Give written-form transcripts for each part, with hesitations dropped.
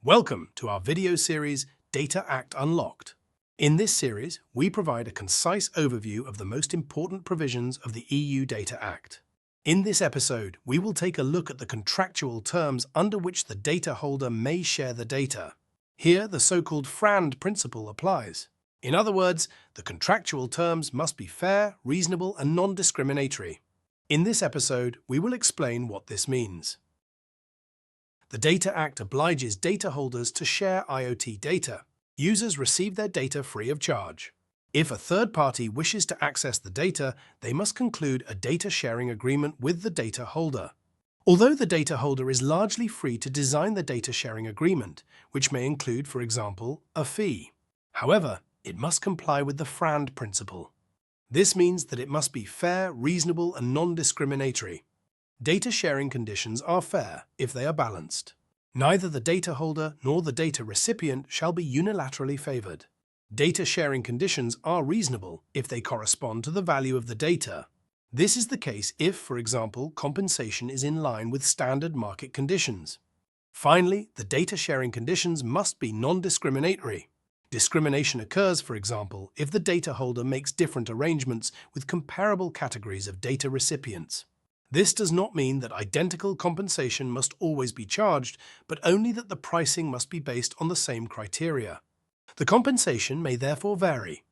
Welcome to our video series, Data Act Unlocked. In this series, we provide a concise overview of the most important provisions of the EU Data Act. In this episode, we will take a look at the contractual terms under which the data holder may share the data. Here, the so-called FRAND principle applies. In other words, the contractual terms must be fair, reasonable, and non-discriminatory. In this episode, we will explain what this means. The Data Act obliges data holders to share IoT data. Users receive their data free of charge. If a third party wishes to access the data, they must conclude a data sharing agreement with the data holder. Although the data holder is largely free to design the data sharing agreement, which may include, for example, a fee. However, it must comply with the FRAND principle. This means that it must be fair, reasonable, and non-discriminatory. Data sharing conditions are fair if they are balanced. Neither the data holder nor the data recipient shall be unilaterally favored. Data sharing conditions are reasonable if they correspond to the value of the data. This is the case if, for example, compensation is in line with standard market conditions. Finally, the data sharing conditions must be non-discriminatory. Discrimination occurs, for example, if the data holder makes different arrangements with comparable categories of data recipients. This does not mean that identical compensation must always be charged, but only that the pricing must be based on the same criteria. The compensation may therefore vary.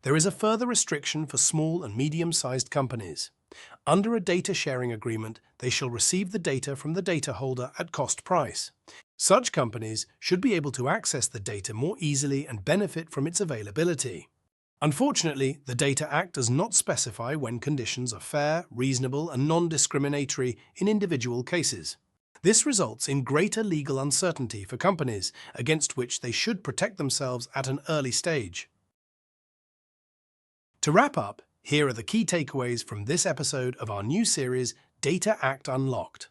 There is a further restriction for small and medium-sized companies. Under a data sharing agreement, they shall receive the data from the data holder at cost price. Such companies should be able to access the data more easily and benefit from its availability. Unfortunately, the Data Act does not specify when conditions are fair, reasonable, and non-discriminatory in individual cases. This results in greater legal uncertainty for companies, against which they should protect themselves at an early stage. To wrap up, here are the key takeaways from this episode of our new series, Data Act Unlocked.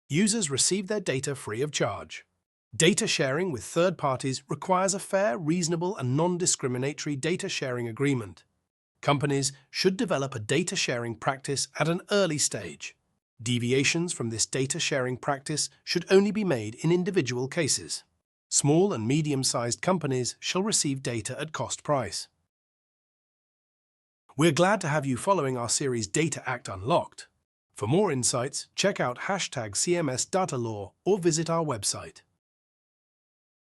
Users receive their data free of charge. Data sharing with third parties requires a fair, reasonable, and non-discriminatory data sharing agreement. Companies should develop a data sharing practice at an early stage. Deviations from this data sharing practice should only be made in individual cases. Small and medium-sized companies shall receive data at cost price. We're glad to have you following our series Data Act Unlocked. For more insights, check out #CMS Data Law or visit our website.